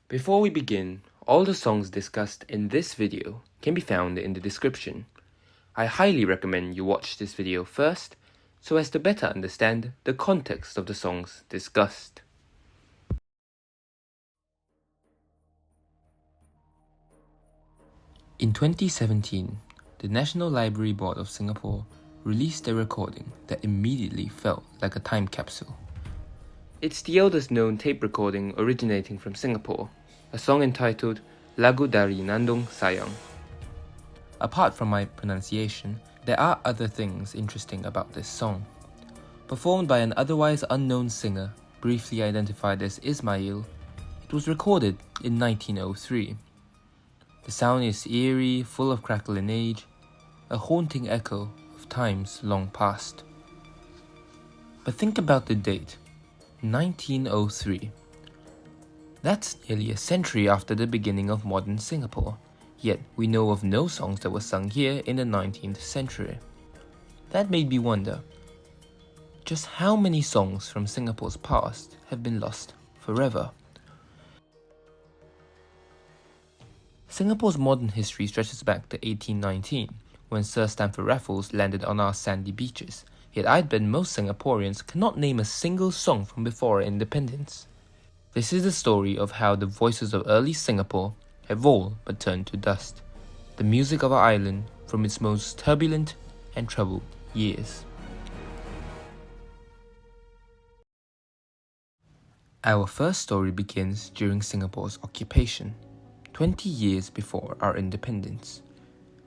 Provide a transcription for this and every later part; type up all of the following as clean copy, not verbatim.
Before we begin, all the songs discussed in this video can be found in the description. I highly recommend you watch this video first so as to better understand the context of the songs discussed. In 2017, the National Library Board of Singapore released a recording that immediately felt like a time capsule. It's the oldest known tape recording originating from Singapore, a song entitled Lagu Dari Nandung Sayang. Apart from my pronunciation, there are other things interesting about this song. Performed by an otherwise unknown singer, briefly identified as Ismail, it was recorded in 1903. The sound is eerie, full of crackle and age, a haunting echo of times long past. But think about the date, 1903. That's nearly a century after the beginning of modern Singapore, yet we know of no songs that were sung here in the 19th century. That made me wonder, just how many songs from Singapore's past have been lost forever? Singapore's modern history stretches back to 1819, when Sir Stamford Raffles landed on our sandy beaches, yet I'd bet most Singaporeans cannot name a single song from before our independence. This is the story of how the voices of early Singapore have all but turned to dust, the music of our island from its most turbulent and troubled years. Our first story begins during Singapore's occupation, 20 years before our independence.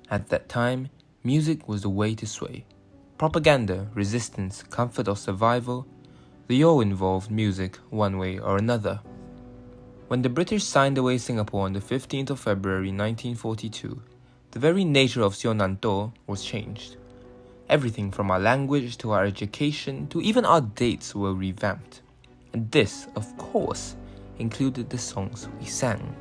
At that time, music was the way to sway. Propaganda, resistance, comfort or survival, they all involved music one way or another. When the British signed away Singapore on the 15th of February 1942, the very nature of Syonan-to was changed. Everything from our language to our education to even our dates were revamped. And this, of course, included the songs we sang.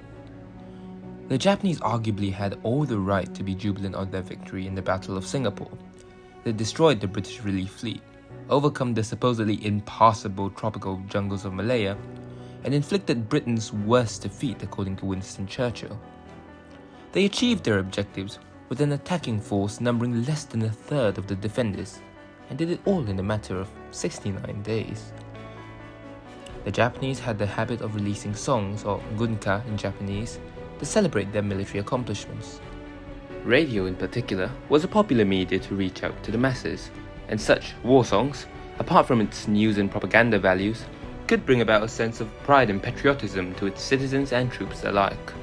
The Japanese arguably had all the right to be jubilant of their victory in the Battle of Singapore. They destroyed the British relief fleet, overcome the supposedly impassable tropical jungles of Malaya, and inflicted Britain's worst defeat according to Winston Churchill. They achieved their objectives with an attacking force numbering less than a third of the defenders, and did it all in a matter of 69 days. The Japanese had the habit of releasing songs, or gunka in Japanese, to celebrate their military accomplishments. Radio in particular was a popular media to reach out to the masses, and such war songs, apart from its news and propaganda values, could bring about a sense of pride and patriotism to its citizens and troops alike.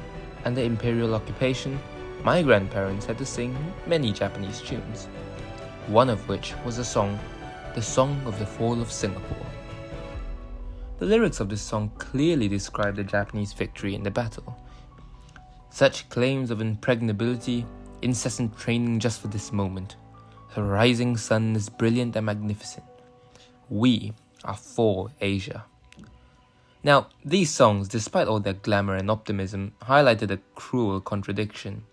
Under imperial occupation, my grandparents had to sing many Japanese tunes, one of which was the Song of the Fall of Singapore. The lyrics of this song clearly describe the Japanese victory in the battle. Such claims of impregnability, incessant training just for this moment. The rising sun is brilliant and magnificent. We are for Asia. Now, these songs, despite all their glamour and optimism, highlighted a cruel contradiction.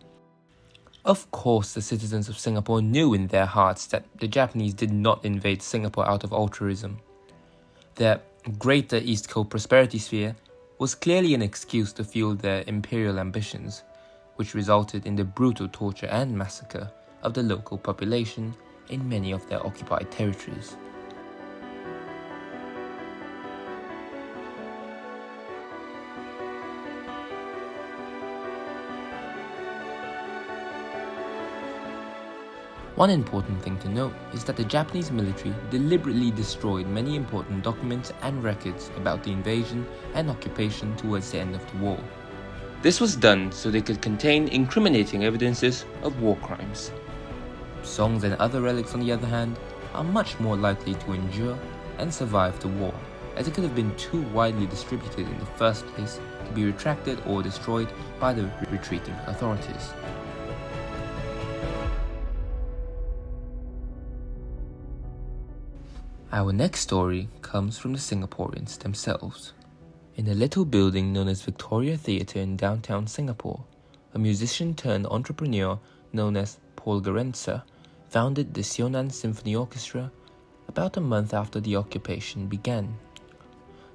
Of course, the citizens of Singapore knew in their hearts that the Japanese did not invade Singapore out of altruism. Their greater East Coast prosperity sphere was clearly an excuse to fuel their imperial ambitions, which resulted in the brutal torture and massacre of the local population in many of their occupied territories. One important thing to note is that the Japanese military deliberately destroyed many important documents and records about the invasion and occupation towards the end of the war. This was done so they could contain incriminating evidences of war crimes. Songs and other relics, on the other hand, are much more likely to endure and survive the war, as it could have been too widely distributed in the first place to be retracted or destroyed by the retreating authorities. Our next story comes from the Singaporeans themselves. In a little building known as Victoria Theatre in downtown Singapore, a musician turned entrepreneur known as Paul Garenza founded the Syonan Symphony Orchestra about a month after the occupation began.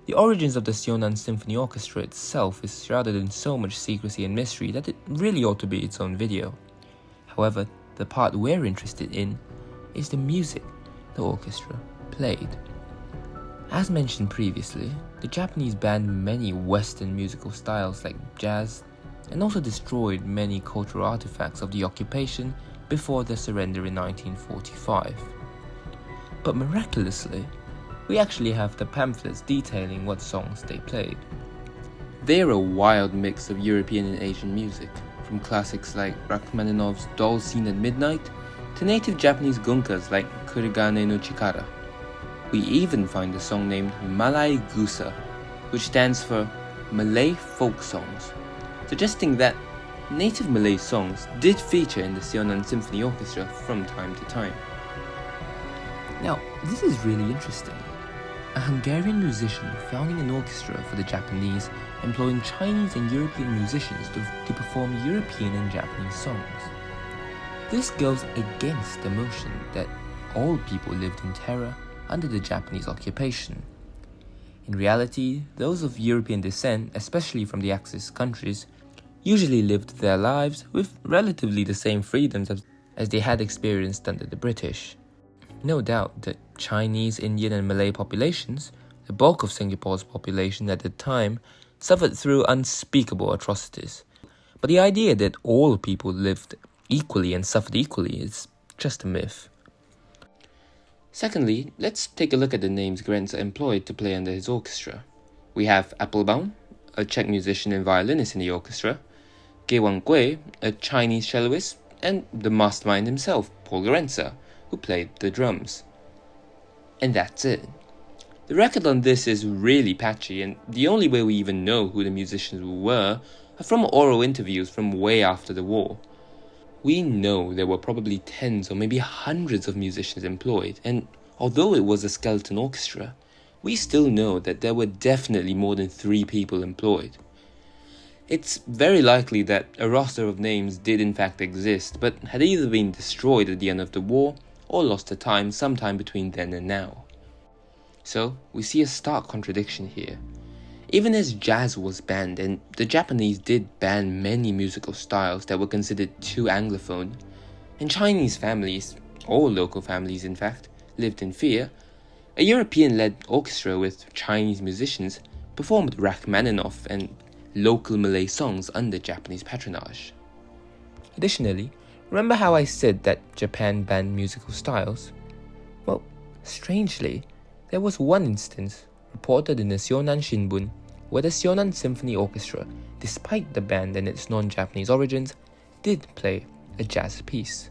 The origins of the Syonan Symphony Orchestra itself is shrouded in so much secrecy and mystery that it really ought to be its own video. However, the part we're interested in is the music the orchestra played. As mentioned previously, the Japanese banned many Western musical styles like jazz and also destroyed many cultural artifacts of the occupation before their surrender in 1945. But miraculously, we actually have the pamphlets detailing what songs they played. They're a wild mix of European and Asian music, from classics like Rachmaninoff's Doll Scene at Midnight to native Japanese gunkas like Kurigane no Chikara. We even find a song named Malay Gusa, which stands for Malay folk songs, suggesting that native Malay songs did feature in the Syonan Symphony Orchestra from time to time. Now, this is really interesting. A Hungarian musician founding an orchestra for the Japanese, employing Chinese and European musicians to perform European and Japanese songs. This goes against the notion that all people lived in terror under the Japanese occupation. In reality, those of European descent, especially from the Axis countries, usually lived their lives with relatively the same freedoms as they had experienced under the British. No doubt that Chinese, Indian and Malay populations, the bulk of Singapore's population at the time, suffered through unspeakable atrocities. But the idea that all people lived equally and suffered equally is just a myth. Secondly, let's take a look at the names Grenza employed to play under his orchestra. We have Applebaum, a Czech musician and violinist in the orchestra, Gewang Gui, a Chinese celloist, and the mastermind himself, Paul Grenza, who played the drums. And that's it. The record on this is really patchy, and the only way we even know who the musicians were are from oral interviews from way after the war. We know there were probably tens or maybe hundreds of musicians employed, and although it was a skeleton orchestra, we still know that there were definitely more than 3 people employed. It's very likely that a roster of names did in fact exist, but had either been destroyed at the end of the war or lost to time sometime between then and now. So, we see a stark contradiction here. Even as jazz was banned, and the Japanese did ban many musical styles that were considered too Anglophone, and Chinese families, all local families in fact, lived in fear, a European-led orchestra with Chinese musicians performed Rachmaninoff and local Malay songs under Japanese patronage. Additionally, remember how I said that Japan banned musical styles? Well, strangely, there was one instance reported in the Syonan Shinbun where the Syonan Symphony Orchestra, despite the band and its non-Japanese origins, did play a jazz piece.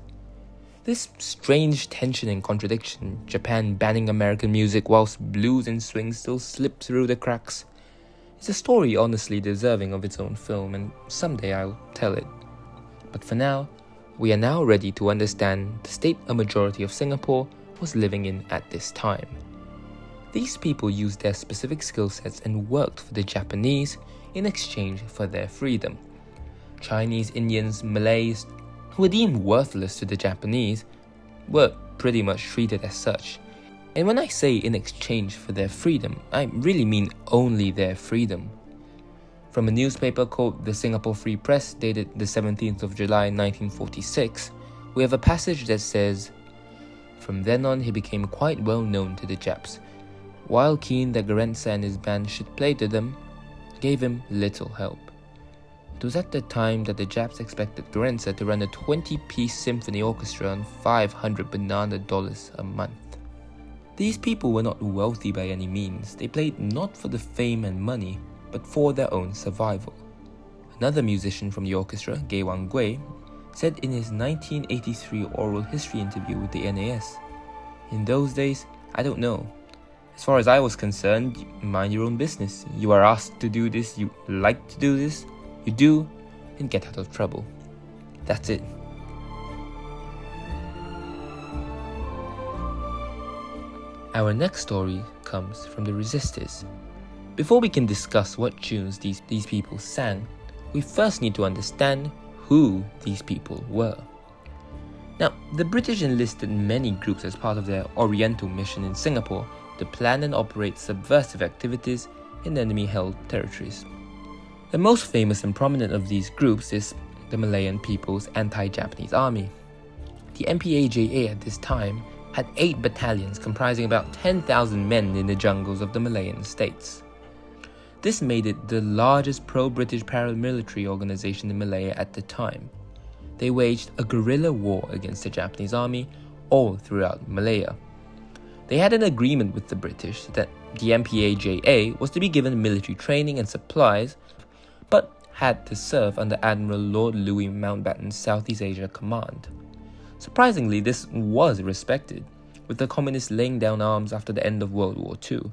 This strange tension and contradiction, Japan banning American music whilst blues and swing still slip through the cracks, is a story honestly deserving of its own film, and someday I'll tell it. But for now, we are now ready to understand the state a majority of Singapore was living in at this time. These people used their specific skill sets and worked for the Japanese in exchange for their freedom. Chinese, Indians, Malays, who were deemed worthless to the Japanese, were pretty much treated as such. And when I say in exchange for their freedom, I really mean only their freedom. From a newspaper called the Singapore Free Press, dated the 17th of July 1946, we have a passage that says, "From then on he became quite well known to the Japs. While keen that Grenza and his band should play to them, gave him little help. It was at the time that the Japs expected Grenza to run a 20-piece symphony orchestra on $500 banana a month. These people were not wealthy by any means. They played not for the fame and money, but for their own survival." Another musician from the orchestra, Gewang Gui, said in his 1983 oral history interview with the NAS, "In those days, I don't know. As far as I was concerned, mind your own business. You are asked to do this, you like to do this, you do, and get out of trouble. That's it." Our next story comes from the Resistors. Before we can discuss what tunes these people sang, we first need to understand who these people were. Now, the British enlisted many groups as part of their Oriental mission in Singapore to plan and operate subversive activities in enemy-held territories. The most famous and prominent of these groups is the Malayan People's Anti-Japanese Army. The MPAJA at this time had 8 battalions comprising about 10,000 men in the jungles of the Malayan states. This made it the largest pro-British paramilitary organization in Malaya at the time. They waged a guerrilla war against the Japanese army all throughout Malaya. They had an agreement with the British that the MPAJA was to be given military training and supplies, but had to serve under Admiral Lord Louis Mountbatten's Southeast Asia Command. Surprisingly, this was respected, with the communists laying down arms after the end of World War II.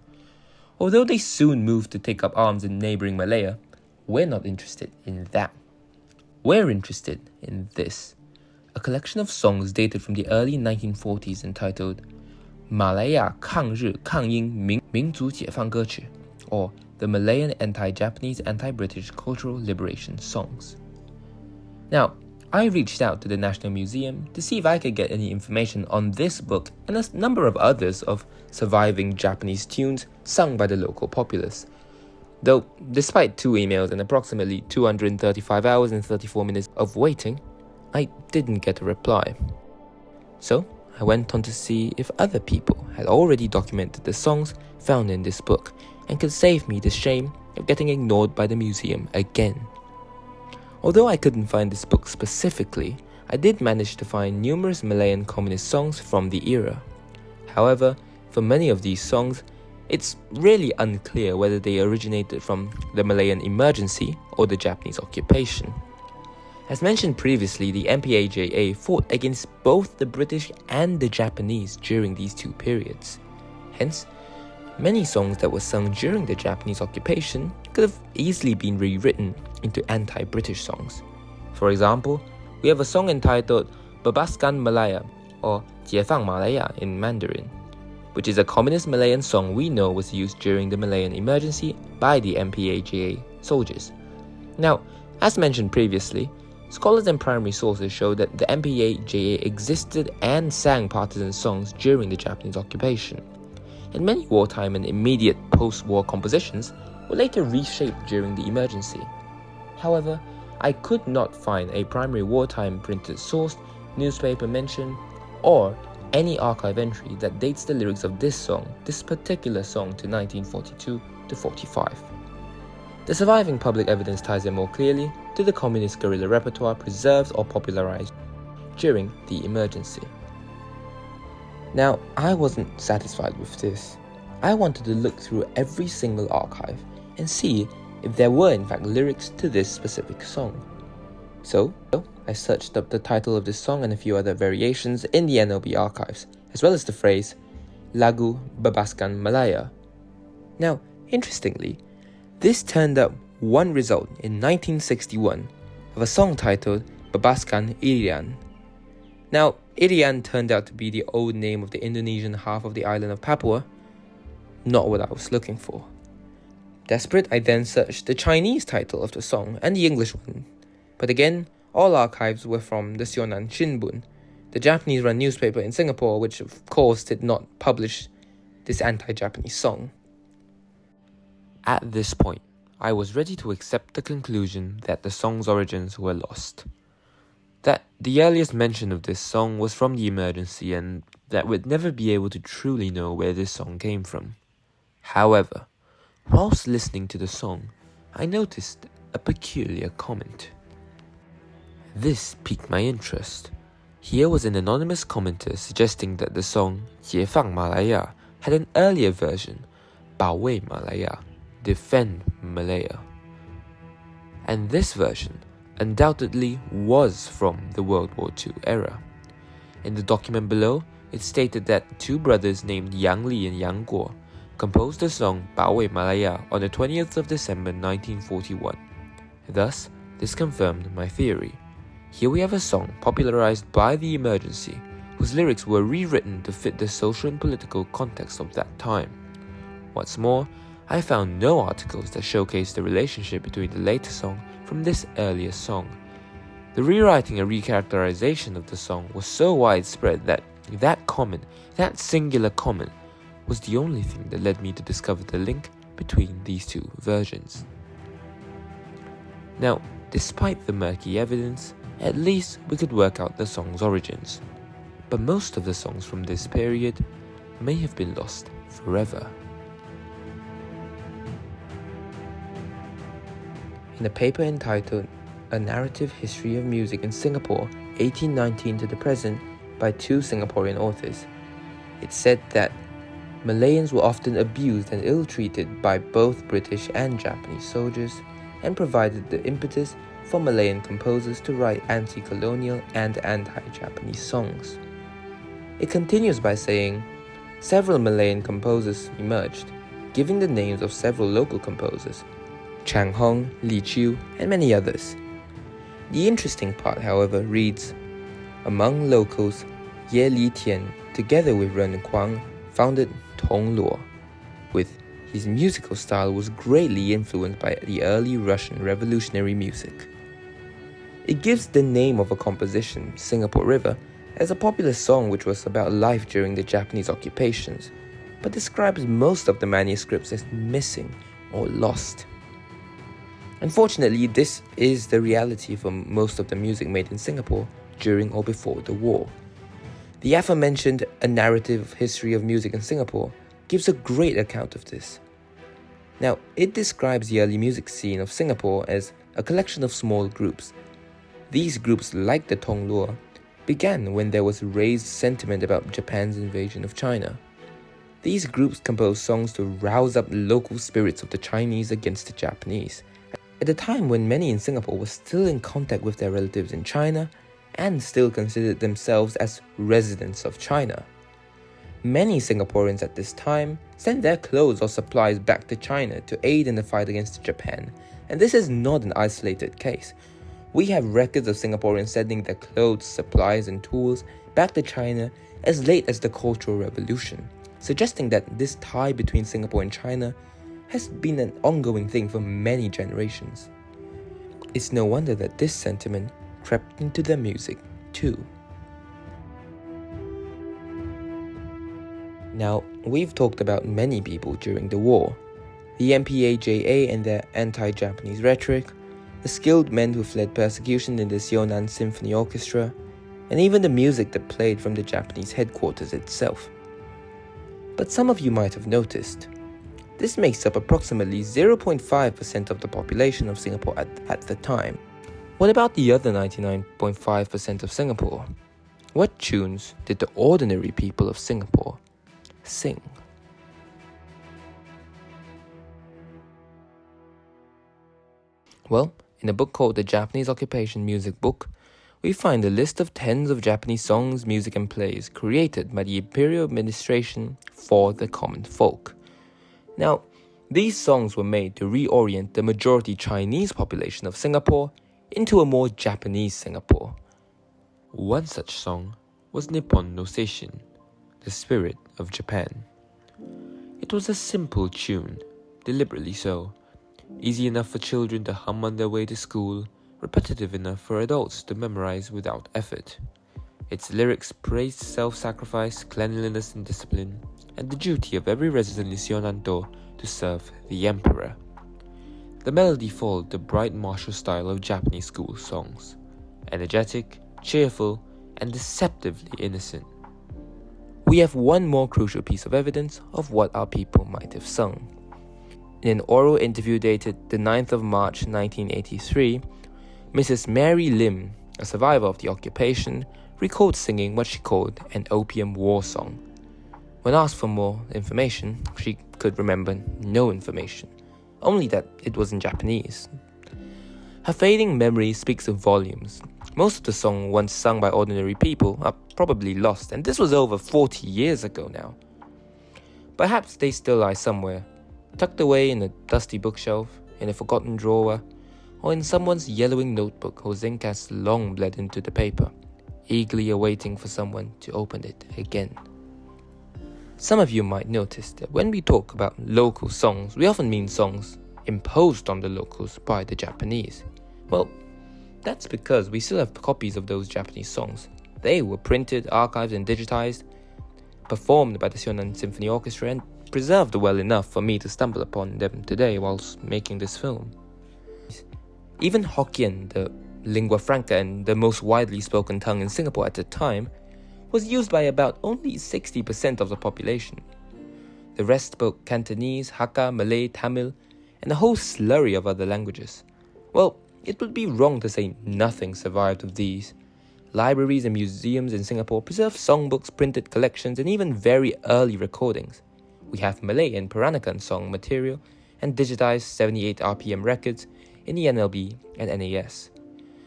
Although they soon moved to take up arms in neighbouring Malaya, we're not interested in that. We're interested in this, a collection of songs dated from the early 1940s entitled Malaya 抗日抗英民族解放歌曲, or the Malayan Anti-Japanese Anti-British Cultural Liberation Songs. Now, I reached out to the National Museum to see if I could get any information on this book and a number of others of surviving Japanese tunes sung by the local populace. Though, despite 2 emails and approximately 235 hours and 34 minutes of waiting, I didn't get a reply. So, I went on to see if other people had already documented the songs found in this book and could save me the shame of getting ignored by the museum again. Although I couldn't find this book specifically, I did manage to find numerous Malayan communist songs from the era. However, for many of these songs, it's really unclear whether they originated from the Malayan emergency or the Japanese occupation. As mentioned previously, the MPAJA fought against both the British and the Japanese during these 2 periods. Hence, many songs that were sung during the Japanese occupation could have easily been rewritten into anti-British songs. For example, we have a song entitled Bebaskan Malaya, or 解放 Malaya in Mandarin, which is a communist Malayan song we know was used during the Malayan emergency by the MPAJA soldiers. Now, as mentioned previously, scholars and primary sources show that the MPAJA existed and sang partisan songs during the Japanese occupation, and many wartime and immediate post-war compositions were later reshaped during the emergency. However, I could not find a primary wartime printed source, newspaper mention, or any archive entry that dates the lyrics of this particular song to 1942 to 45. The surviving public evidence ties in more clearly to the communist guerrilla repertoire preserved or popularized during the emergency. Now, I wasn't satisfied with this. I wanted to look through every single archive and see if there were in fact lyrics to this specific song. So, I searched up the title of this song and a few other variations in the NLB archives, as well as the phrase Lagu Bebaskan Malaya. Now, interestingly, this turned up one result in 1961 of a song titled Bebaskan Irian. Now, Irian turned out to be the old name of the Indonesian half of the island of Papua. Not what I was looking for. Desperate, I then searched the Chinese title of the song and the English one. But again, all archives were from the Syonan-to, the Japanese-run newspaper in Singapore, which of course did not publish this anti-Japanese song. At this point, I was ready to accept the conclusion that the song's origins were lost. That the earliest mention of this song was from the emergency and that we'd never be able to truly know where this song came from. However, whilst listening to the song, I noticed a peculiar comment. This piqued my interest. Here was an anonymous commenter suggesting that the song 解放 Malaya had an earlier version, 保卫 Malaya, defend Malaya. And this version undoubtedly was from the World War II era. In the document below, it stated that 2 brothers named Yang Li and Yang Guo composed the song 保卫 Malaya on the 20th of December 1941. Thus, this confirmed my theory. Here we have a song popularized by the emergency, whose lyrics were rewritten to fit the social and political context of that time. What's more, I found no articles that showcase the relationship between the later song from this earlier song. The rewriting and recharacterization of the song was so widespread that that singular comment, was the only thing that led me to discover the link between these two versions. Now, despite the murky evidence, at least we could work out the song's origins. But most of the songs from this period may have been lost forever. In a paper entitled A Narrative History of Music in Singapore, 1819 to the present, by two Singaporean authors, it said that Malayans were often abused and ill-treated by both British and Japanese soldiers, and provided the impetus for Malayan composers to write anti-colonial and anti-Japanese songs. It continues by saying, several Malayan composers emerged, giving the names of several local composers, Chang Hong, Li Chiu, and many others. The interesting part, however, reads, among locals, Ye Li Tian, together with Ren Kuan, founded Tong Luo. With his musical style was greatly influenced by the early Russian revolutionary music. It gives the name of a composition, Singapore River, as a popular song which was about life during the Japanese occupations, but describes most of the manuscripts as missing or lost. Unfortunately, this is the reality for most of the music made in Singapore during or before the war. The aforementioned A Narrative History of Music in Singapore gives a great account of this. Now, it describes the early music scene of Singapore as a collection of small groups. These groups, like the Tong Luo, began when there was raised sentiment about Japan's invasion of China. These groups composed songs to rouse up the local spirits of the Chinese against the Japanese, at a time when many in Singapore were still in contact with their relatives in China and still considered themselves as residents of China. Many Singaporeans at this time sent their clothes or supplies back to China to aid in the fight against Japan, and this is not an isolated case. We have records of Singaporeans sending their clothes, supplies, and tools back to China as late as the Cultural Revolution, suggesting that this tie between Singapore and China has been an ongoing thing for many generations. It's no wonder that this sentiment crept into their music too. Now, we've talked about many people during the war. The MPAJA and their anti-Japanese rhetoric, the skilled men who fled persecution in the Syonan Symphony Orchestra, and even the music that played from the Japanese headquarters itself. But some of you might have noticed, this makes up approximately 0.5% of the population of Singapore at the time. What about the other 99.5% of Singapore? What tunes did the ordinary people of Singapore sing? Well, in a book called The Japanese Occupation Music Book, we find a list of tens of Japanese songs, music and plays created by the imperial administration for the common folk. Now, these songs were made to reorient the majority Chinese population of Singapore into a more Japanese Singapore. One such song was Nippon no Seishin, the spirit of Japan. It was a simple tune, deliberately so, easy enough for children to hum on their way to school, repetitive enough for adults to memorize without effort. Its lyrics praised self-sacrifice, cleanliness and discipline, and the duty of every resident in Syonan-to to serve the emperor. The melody followed the bright martial style of Japanese school songs, energetic, cheerful, and deceptively innocent. We have one more crucial piece of evidence of what our people might have sung. In an oral interview dated the 9th of March 1983, Mrs. Mary Lim, a survivor of the occupation, recalled singing what she called an opium war song. When asked for more information, she could remember no information, only that it was in Japanese. Her fading memory speaks of volumes. Most of the songs once sung by ordinary people are probably lost, and this was over 40 years ago now. Perhaps they still lie somewhere, tucked away in a dusty bookshelf, in a forgotten drawer, or in someone's yellowing notebook whose ink has long bled into the paper, eagerly awaiting for someone to open it again. Some of you might notice that when we talk about local songs, we often mean songs imposed on the locals by the Japanese. Well, that's because we still have copies of those Japanese songs. They were printed, archived and digitized, performed by the Syonan Symphony Orchestra, and preserved well enough for me to stumble upon them today whilst making this film. Even Hokkien, the lingua franca and the most widely spoken tongue in Singapore at the time, was used by about only 60% of the population. The rest spoke Cantonese, Hakka, Malay, Tamil, and a whole slurry of other languages. Well, it would be wrong to say nothing survived of these. Libraries and museums in Singapore preserve songbooks, printed collections, and even very early recordings. We have Malay and Peranakan song material and digitized 78 RPM records in the NLB and NAS.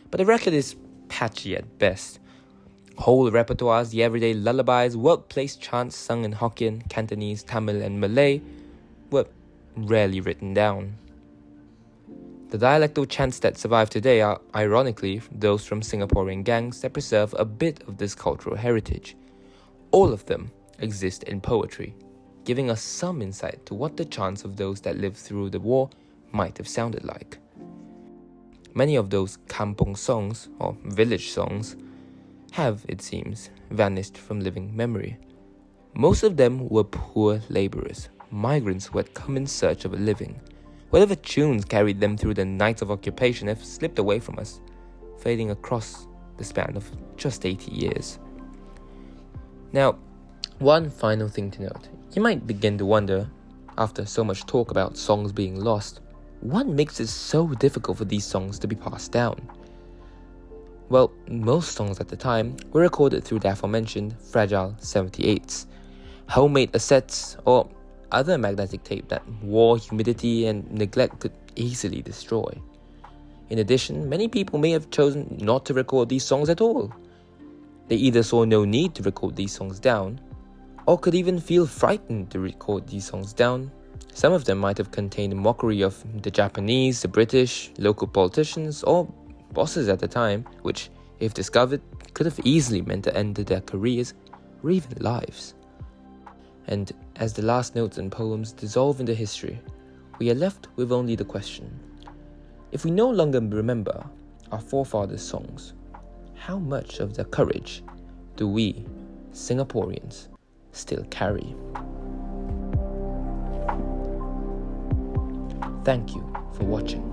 But the record is patchy at best. Whole repertoires, the everyday lullabies, workplace chants sung in Hokkien, Cantonese, Tamil, and Malay were rarely written down. The dialectal chants that survive today are, ironically, those from Singaporean gangs that preserve a bit of this cultural heritage. All of them exist in poetry, giving us some insight to what the chants of those that lived through the war might have sounded like. Many of those kampungs songs, or village songs, have, it seems, vanished from living memory. Most of them were poor labourers, migrants who had come in search of a living. Whatever tunes carried them through the nights of occupation have slipped away from us, fading across the span of just 80 years. Now, one final thing to note. You might begin to wonder, after so much talk about songs being lost, what makes it so difficult for these songs to be passed down? Well, most songs at the time were recorded through the aforementioned fragile 78s, homemade cassettes, or other magnetic tape that war, humidity, and neglect could easily destroy. In addition, many people may have chosen not to record these songs at all. They either saw no need to record these songs down, or could even feel frightened to record these songs down. Some of them might have contained mockery of the Japanese, the British, local politicians, or bosses at the time, which, if discovered, could have easily meant the end to their careers or even lives. And as the last notes and poems dissolve into history, we are left with only the question: if we no longer remember our forefathers' songs, how much of their courage do we, Singaporeans, still carry? Thank you for watching.